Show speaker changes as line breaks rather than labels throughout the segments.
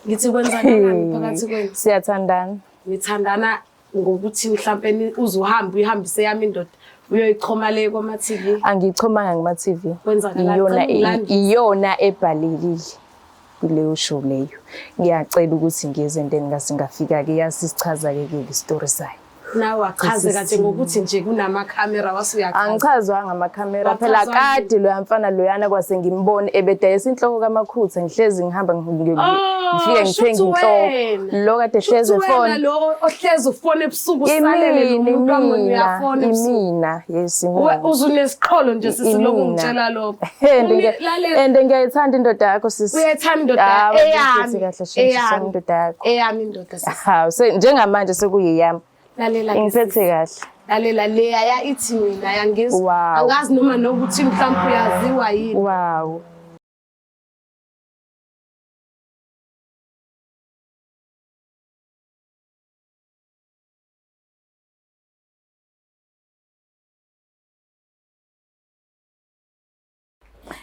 Ngithi kwenzakalani phakathi kwenu?
Siyathandana.
Nithandana ngokuthi mhlawumbe uzuhamba uyihambise yami indoda uyoyichoma le kuma TV.
Angichomanga ngama TV. Iyona ebhalekile kuleyo show leyo. Ngiyacela ukuthi ngize and then ngasingafika ke yasisichaza ke istory sayo.
Nawe achaze kahle ngokuthi nje kunamakhamera wasuyachaza.
Angichazwa ngamakhamera phela kade lo yamfana loyana kwase ngimbone ebedayisa inhloko kaMakhutha ngihlezi ngihamba ngifike ngithenga inhloko lo kade hleze phone
lo ohlezi ufone ebusuku usalele lo muntu wangona uyafona
imina yes
uzunesiqholo nje sisiloku ngitshela lokho
and ngiyayithanda indoda yakho sisi
uyayithanda indoda
eyami indoda yakho
eyami indoda sisi
ha so njengamanje sekuyiyami
lalela
ngiphethe kahle
lalela leya ya ithi mina yangizwa angazi noma nokuthi mhlawumbe uyaziwa yini
wow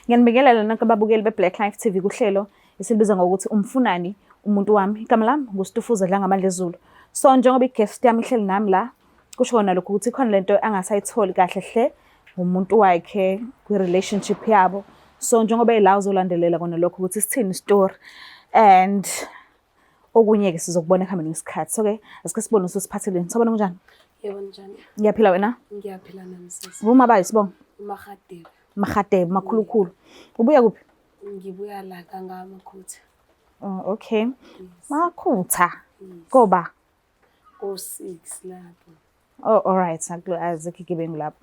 Ngiyanibingelela nonke ababukeli beBlack Life TV kuhlelo esilibiza ngokuthi umfunani umuntu wami. Igama lami nguStufuza Dlanga Mandla Zulu. So njengoba i-guest yami ihleli nami la kusho khona lokho ukuthi khona lento angasayitholi kahle hle umuntu wakhe kwi-relationship yabo. So njengoba ela uzolandelela kona lokho ukuthi sithini story and okunye ke sizokubona ekuhambeni kwesikhathi. So ke asike sibone usiphatheleni. Sobona kunjani?
Yebo njani?
Ngiyaphila wena?
Ngiyaphila nami sisi.
Uma bayisibonga?
Mahadebe.
Mahadebe makhulukhulu. Ubuya kuphi?
Ngibuya la kaMakhutha.
Oh okay. Makhutha. Koba
O6 lapho.
Oh all right, azikho igibe ngilapho.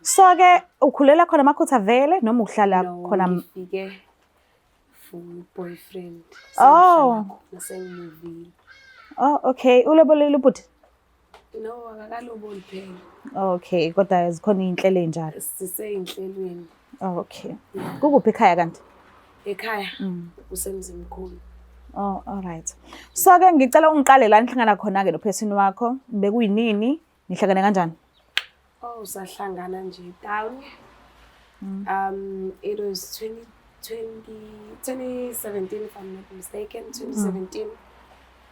So ke ukhulela khona Makhutha vele noma uhlala khona?
Ngifike for boyfriend.
Oh,
nasengivile.
Oh okay, ulobolile ubhuti?
No, akakaloboli phela.
Okay, kodwa zikhona izinhlelo enjalo.
Siseyinhlelweni.
Oh okay. Kukuphi ekhaya kanti?
Ekhaya usemzimkhulu.
Oh all right. So ke ngicela ungiqale la nihlangana khona ke nophesini wakho bekuyinini nihlangane kanjani?
Oh sahlangana nje down. It was 2017 if I'm not mistaken, 2017.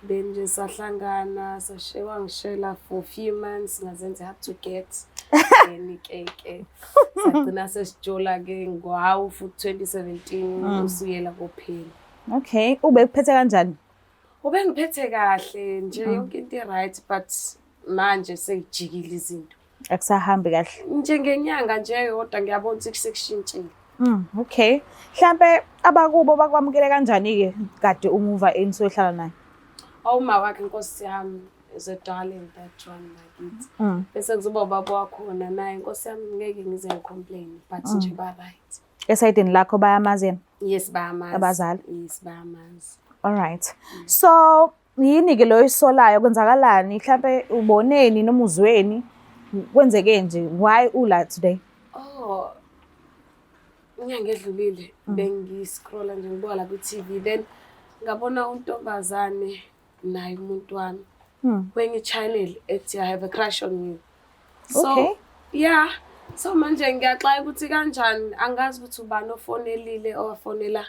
Then nje sahlangana wangishela for a few months ngazenze hard to get ke sagcina sesijola ke ngwawu futhi 2017 usuyela kophela.
Okay, ube kuphethe kanjani?
Ube ngiphethe kahle nje yonke into right but manje sengijikile izinto.
Akusahambi kahle.
Njengenyanga nje yodwa ngiyabona ukuthi sekushintshile.
Okay. Mhlambe abakubo bakwamukele kanjani ke kade umuva enisohlala naye?
Uma wakhe inkosi yami is a darling that one nakithi. Bese kuzoba baba wakhona naye inkosi yami ngeke ngize ngicomplain but nje ba right.
Esayidini lakho bayamazi yena?
Yes bayamazi.
Abazali?
Yes bayamazi.
All right. So yini ke lo isolayo kwenzakalani mhlambe uboneni noma uzweni kwenzeke nje why ula today?
Oh inyanga edlulile bengiscrolla nje ngibuka la ku TV then ngabona untombazane naye umuntu wami kwenye channel ethi I have a crush on you. So
okay.
Yeah. So manje ngiyaxaya ukuthi kanjani angazi ukuthi ubani ofonelile owafonela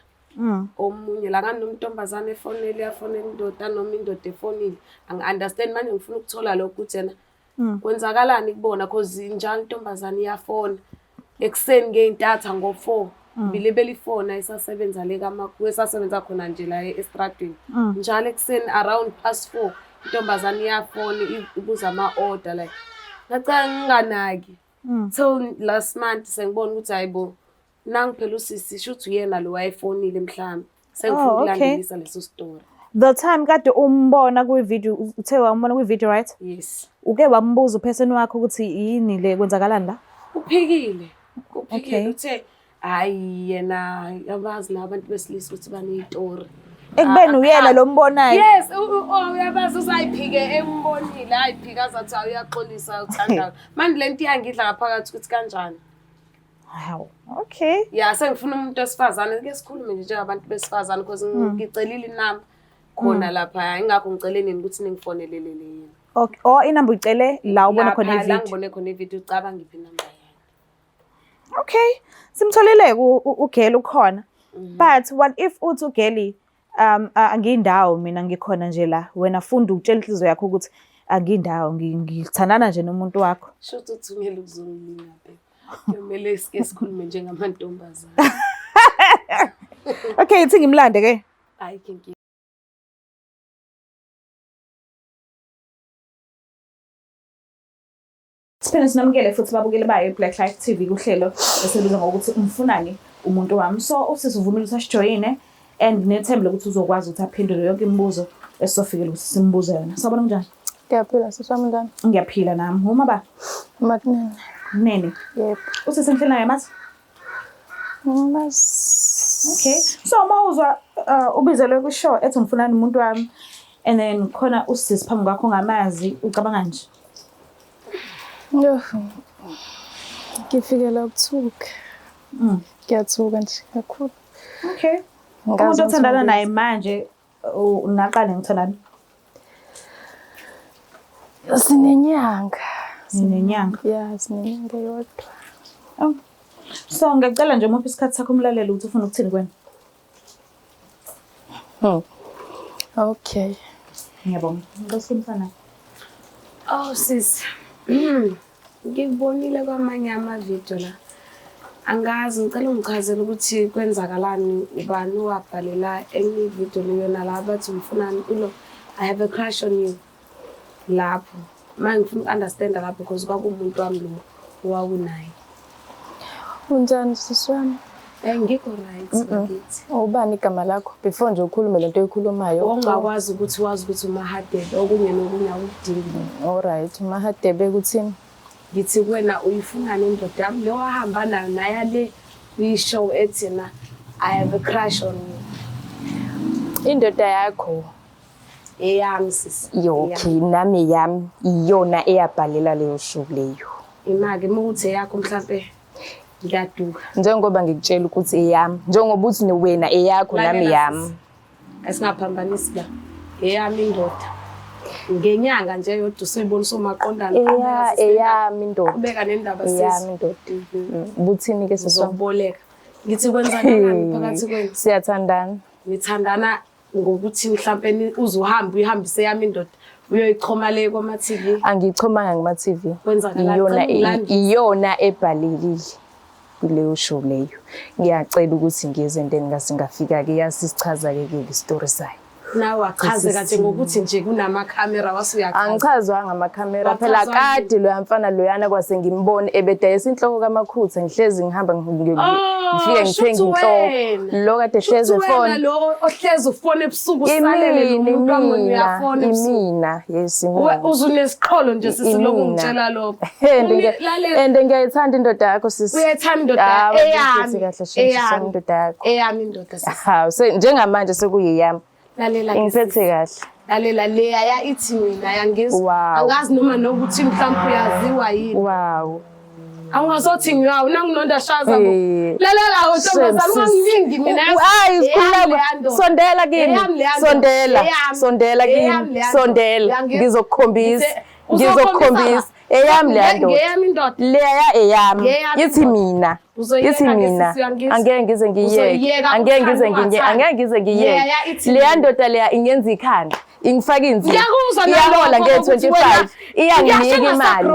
omunye la kanomntombazane efonele yafonela indoda noma indoda efonile. Angi-understand manje ngifuna ukuthola lokho ukuthi yena kwenzakalani kubona cause njalo intombazane iyafona ekseni ngeintatha ngo4 bilebeli phone isasebenza le kaMakhutha esasebenza khona nje la estradini njalo ekseni around past 4 intombazane iyafona ibuza ama order like ngacela nginganaki till last month sengibona ukuthi hayibo nangi phela usisi shothi uyena lo wayefonile mhlawumbe sengifuna ukulandelisa leso story.
The time kade umbona ku video uthe wambona ku video right?
Yes.
Uke wambuza upheseni wakho ukuthi yini le kwenzakalani la?
Uphikile uthe hayi yena yabazi nabantu besilisa ukuthi banezitori.
Ekubeni uyena lo mbonayo.
Yes, uyabazi usayiphike embonile ayiphika azathi uyaxolisa uthanda. Manje lento iyangidla ngaphakathi ukuthi kanjani.
Hawu, okay.
Yeah, sengifuna umuntu wesifazane ke sikhulume nje abantu besifazane because ngicelile inamba khona lapha ingakho ngicele nini ukuthi ningifonelele yena.
Okay, oh inamba ucele la ubona khona ivideo.
La ngibone khona ivideo ucaba ngiphi inamba yakhe.
Okay, simtholele uGeli ukhona. But what if uthi uGeli Angiyindawo mina ngikhona nje la. Wena funda ukutshela inhliziyo yakho ukuthi angiyindawo, ngithandana nje nomuntu wakho.
Sho ukuthi uthumela ukuzongilina phela. Kumele sikhulume njengamantombazane.
Okay, ithi ngimlande ke.
Hayi kinki.
Siphinde sinamukele futhi babukeli bayo Black Life TV kuhlelo esibizwa ngokuthi umfunani umuntu wami. So usizuvumile ukuthi asijoyine and nethemba lokuthi uzokwazi ukuthi aphendule yonke imibuzo esizofikela ukuthi simbuze yona. Sawubona kunjani?
Ngiyaphila siswami njani?
Ngiyaphila nami. Uma ba?
Makunene.
Nene.
Yebo.
Usesenhleni naye mathi? Okay. So mawuzwa ubizelwe kwishow ethi umfunani umuntu wami and then khona usisi phambi kwakho ngamazi ucabanga nje.
Yo. Ngifikela ukuthuka. Ngiyathuka nje kakhulu.
Okay. Umuntu othandana naye manje unaqale ngithandana.
Sinenyanga.
Sinenyanga.
Yeah, sinenyanga yodwa.
Oh. So ngicela nje muphi isikhathi sakho umlaleli ukuthi ufuna ukuthini kuwena?
Okay.
Ngiyabonga. Ngosifana.
Oh sis. Ngikubonile kwamanye amavideo la. Angazi ngicela ungichazele ukuthi kwenzakalani ubani wabhalela enye video leyona la bathi umfunani ulo I have a crush on you. Lapho manje ngifuna understand lapho because kwakumuntu wami lo owawunaye.
Unjani siswami?
Ngikho right ngithi.
Ubani igama lakho before nje ukhulume lento oyikhulumayo?
Ongakwazi ukuthi wazi ukuthi uMahadebe okunye nokunye awudingi.
Alright, uMahadebe kuthini?
Ngithi kuwena uyifunani indoda yami lo wahamba nayo naya le kwishow ethina I have a crush on you.
Indoda yakho
eyami sisi.
Okay, nami yami iyona eyabhalela leyo show leyo.
Imake ukuthi yakho mhlambe ngiyaduka.
Njengoba ngikutshela ukuthi eyami, njengoba uthi wena eyakho nami yami.
Asingaphambanisi la. Eyami indoda. Ngenyanga nje yodwa usibonisa umaqondana.
Eyami indoda.
Ubeka nendaba sisi.
Eyami indoda. Buthini ke siswami?
Uzoboleka. Ngithi kwenzakalani phakathi kwenu?
Siyathandana.
Nithandana ngokuthi mhlambe uzuhamba uyihambise yami indoda uyoyichoma le kwama TV.
Angichomanga ngama TV. Iyona ebhalekile kuleyo show leyo. Ngiyacela ukuthi ngize ndeni ngasingafika ke yasisichaza ke istory sayo.
Nawe achaze kanje ngokuthi nje kunama camera wasuyachaza.
Angichazwa ngama-camera phela kade lo yamfana loyana kwase ngimbone ebedayisa inhloko kaMakhutha ngihlezi ngihamba ngifike ngithenga inhloko lo kade hleze phone
lo ohlezi ufone ebusuku usalele umuntu wami uyafona
imina yes
uzunesiqholo nje sisiloku ngitshela lokho
ende ngiyayithanda indoda yakho sisi
uyayithanda indoda
eyami indoda yakho
eyami indoda sisi
ha njengamanje sekuyiyami
lalela
ngiphethe kahle
lalela leya ithi mina yangizwa angazi noma nokuthi mhlawumbe uyaziwa yini
wow
awungazothi ngiyawo nanginonda shaza bo lalela ntombazana ungangilingi mina
hayi isikhuleko sondela kimi sondela kimi sondela ngizokukhombisa eyami le ndoda leya eyami yithi mina angeke ngize ngiyeke leya ndoda leya ingenza ikhanda ingifaka inzima iyahola nge-25 iyanginika imali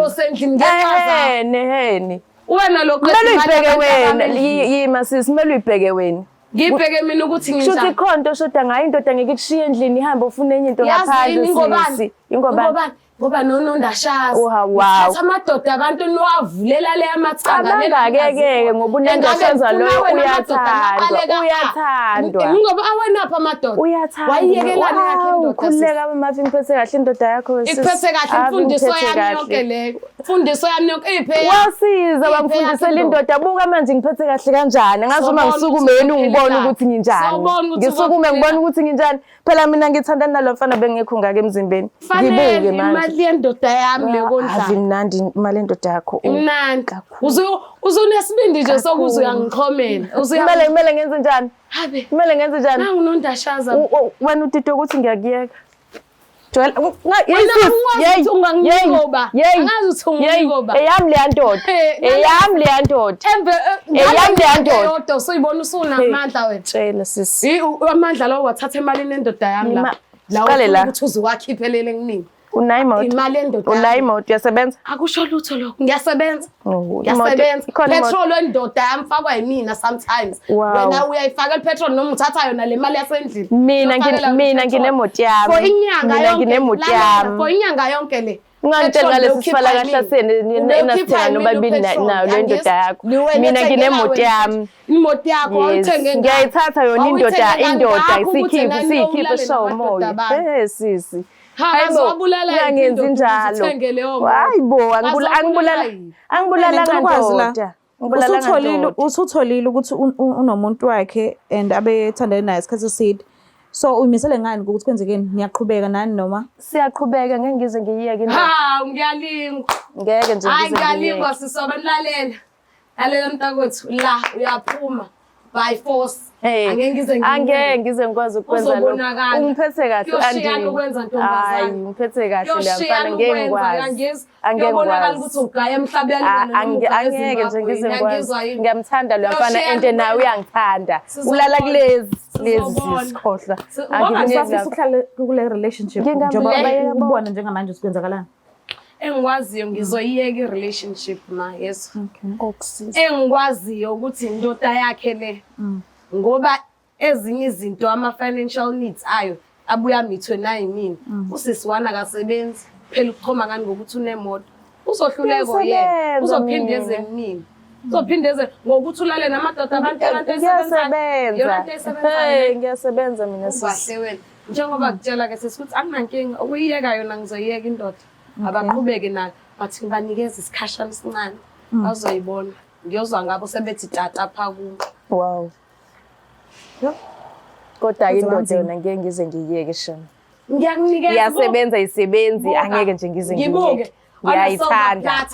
hene
wena lokho
uyibheke wena yima sisi kumele uyibheke wena
ngibheke mina ukuthi nginjani
shuthi ikhonto shoda ngayo indoda ngeke kushiye endlini ihamba ufuna enye into ngaphandle sisi ingobani
ngoba nonondashazi uthatha amadoda abantu niwavulela le amathanga
abangakeke ngoba unendashaza loyo uyathandwa
ngoba awenapha amadoda wayiyekelana yakhe indoda
ukhuleka amafi ngiphethe kahle indoda yakho
ikuphethe kahle imfundiso yami yonke leyo imfundiso yami yonke iphe
wasiza bangifundisela indoda buka manje ngiphethe kahle kanjani ngazi uma ngisukume yena ungibona ukuthi nginjani ngisukume ngibona ukuthi nginjani phela mina ngithandana nalo mfana bengekho ngake emzimbeni ngibuke manje
imali yendoda yami lekondla
avimnandi imali yendoda yakho
imnandi uzunesibindi nje sokuze uyangixhomela
kumele ngenze njani
habe
kumele ngenze njani
nangu nondashaza
wena utito ukuthi ngiyakuyeka eyami leya ndoda
yodwa usuyibona usunamandla wena.
tshela sisi
Amandla lawo wathatha emalini endoda yami la
Siqale la.
ukuthi uziwakhiphelele kuningi.
unayo imoto
Imali endoda
unayo imoto uyasebenza
akusho lutho lokho. Ngiyasebenza.
ikhona imoto
Petrol endoda yami fakwa yimina sometimes.
Wow.
Wena uyayifaka ipetrol noma uthatha yona le mali yasendlini.
mina nginemoto yami
For inyanga
mina
yonke.
nginemoto yami
For inyanga yonke le.
ungangitshela ngale sifala kahlaseni enasithenga nobabili nayo le ndoda yakho mina nginemoto yami
imoto yakho awuthenge
ngiyayithatha yona indoda isikhiphe show moya sisi ngiyangenza injalo hayibo angibulalanga ndoda
usutholile ukuthi unomuntu wakhe and abethandane naye isikhathi eside. So uyimisele ngani ukuthi kwenzekeni? Niyaqhubeka nani noma?
Siyaqhubeka ngeke ngize ngiyeke into.
Ngiyalingwa.
Ngeke nje ngize
ngiyalingwa sisobe nilalela. Lalela mntakwethu la uyaphuma by force.
Angeke ngize ngikwazi ukwenza lokho. Ungiphethe kahle
andini.
Hayi ngiphethe kahle leyamfana ngeke ngikwazi. Angeke
ngikwazi ukuthi ugaya emhlabeni
angeke nje ngize ngikwazi. Ngiyamthanda leyamfana ente nawe uyangithanda. Ulala kulezi sikhohla.
Angeke uhlale kule relationship njengoba ubona njengamanje sikwenzakalana.
Engikwaziyo ngizoyiyeka i-relationship yeso. Engikwaziyo ukuthi indoda yakhe le ngoba ezinye izinto ama-financial needs ayo abuya mithwe nayi mina. Usisi wana akasebenzi phela ukuchoma ngani ngokuthi unemoto uzohluleko yena uzophindeze kumina uzophindeze ngokuthi ulale namadoda abantu
ngiyasebenza mina
sisi wena njengoba kutshela ke sisi ukuthi akunankinga ukuyiyeka yona ngizoyiyeka indoda abaqhubeke nayo but ngibanikeza isikhashana esincane bazoyibona ngiyozwa ngabo sebethi tata pha kubo.
Wow. Kodwa indoda yona ngeke ngize ngiyeke shona.
Ngiyakunikeza
iyasebenza isebenzi angeke nje ngize ngiyeke. Ngiyayithanda.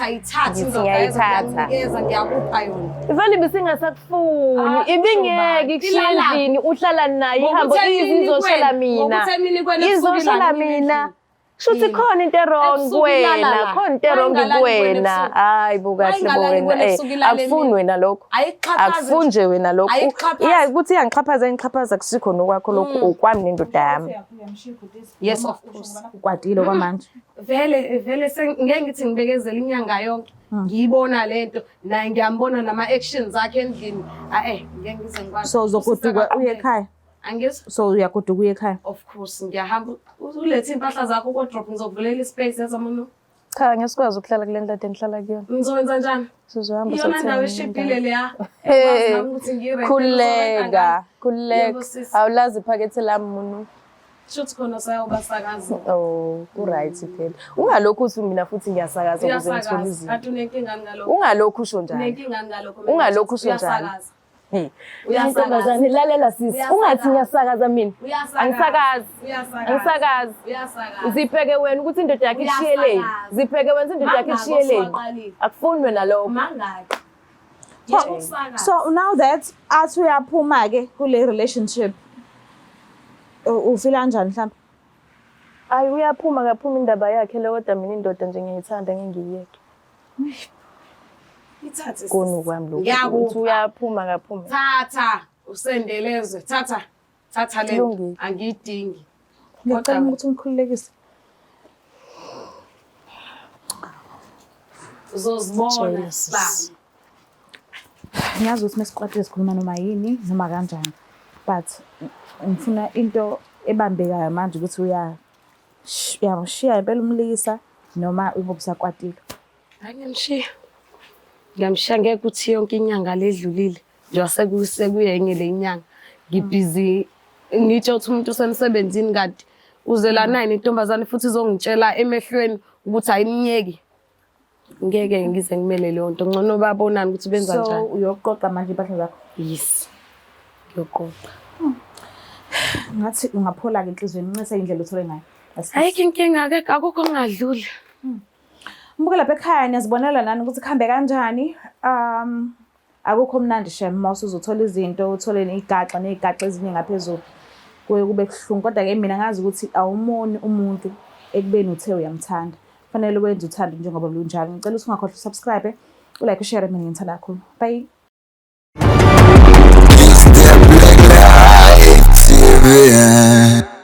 Ngiyayithatha. Ngiyakupha yona.
Ivele bisingasakufuni. Ibingeke ikuhlelini uhlala naye ihambo izoshela mina. Izoshela mina. Shuthi khona into wrong kuwena, khona into wrong kuwena. Hayi bukahle wena. Akufuni wena lokho. Akufuni nje wena lokho. Ukuthi iyangixhaphaza kusikho nokwakho lokho okwami nendoda yami.
Yes of course.
Ukwatile kwamanje.
Vele ngeke ngithi ngibekezela inyanga yonke. Ngiyibona lento naye ngiyambona nama actions akhe endlini. Ngeke ngize ngikwazi.
So uzogoduka uye ekhaya.
Angizwa.
So uyagoduka uye ekhaya.
Of course ngiyahamba ulethe impahla zakho ko drop ngizovulela ispace yazamuntu.
Cha ngesikwazi ukuhlala kule ndlela engihlala kuyona.
Ngizowenza njani?
Sizohamba
sothenga. Yona ndawo eshibhile leya.
Khuleka. Awulazi iphakethe lami munu.
Shothi khona sayobasakaza.
Ku right phela. Ungalokhu uthi mina futhi ngiyasakaza ukuze ngithole izinto.
Kanti unenkinga ngalokho.
Ungalokhu usho njalo.
Unenkinga ngalokho.
Ungalokhu usho njalo. Uyasakaza lalela sisi ungathi ngiyasakaza mina angisakazi zipheke wena ukuthi indoda yakhe ishiyeleni zipheke wena indoda yakhe ishiyeleni akufuni wena lokho
so now that athi uyaphuma ke kule relationship ufila kanjani mhlawumbe
ayi uyaphuma kaphuma indaba yakhe le kodwa mina indoda nje ngiyithanda ngengiyeke
ithathe
konu kwami lokho uthi uyaphuma kaphuma
thatha usendelezwe thatha le angiyidingi
ngicela ukuthi ngikhululekise
uzozibona
ngiyazi ukuthi mesiqwathe sikhuluma noma yini noma kanjani but ngifuna into ebambekayo manje ukuthi uyamshiya impela umlisa noma ubobusakwatile
ngiyamshiya ngeke ukuthi yonke inyanga ledlulile nje sekuyenye le inyanga ngibhizi ngitsho ukuthi umuntu usemsebenzini kanti uzela nini intombazane futhi izongitshela emehlweni ukuthi ayimnyeki ngeke ngize ngimele leyo nto ngcono babonani ukuthi benza njani
so uyoqoqa manje impahla zakho
yes uyoqoqa
ngathi ungaphola ke enhlizweni ncinisa indlela uthole ngayo
ayikho inkinga akekho akukho ngadluli
Mbuke lapha ekhaya niyazibonela nani ukuthi kuhambe kanjani akukho mnandi shem mase uzothola izinto uthole nezigaxa ezinye ngaphezulu kuye kube kuhlungu kodwa ke mina ngazi ukuthi awumoni umuntu ekubeni uthe uyamthanda. Kufanele wenze uthando njengoba lunjalo. Ngicela ukuthi ungakhohlwa usubscribe, ulike, ushare, mina ngithanda kakhulu. Bye.
It's that black light TV.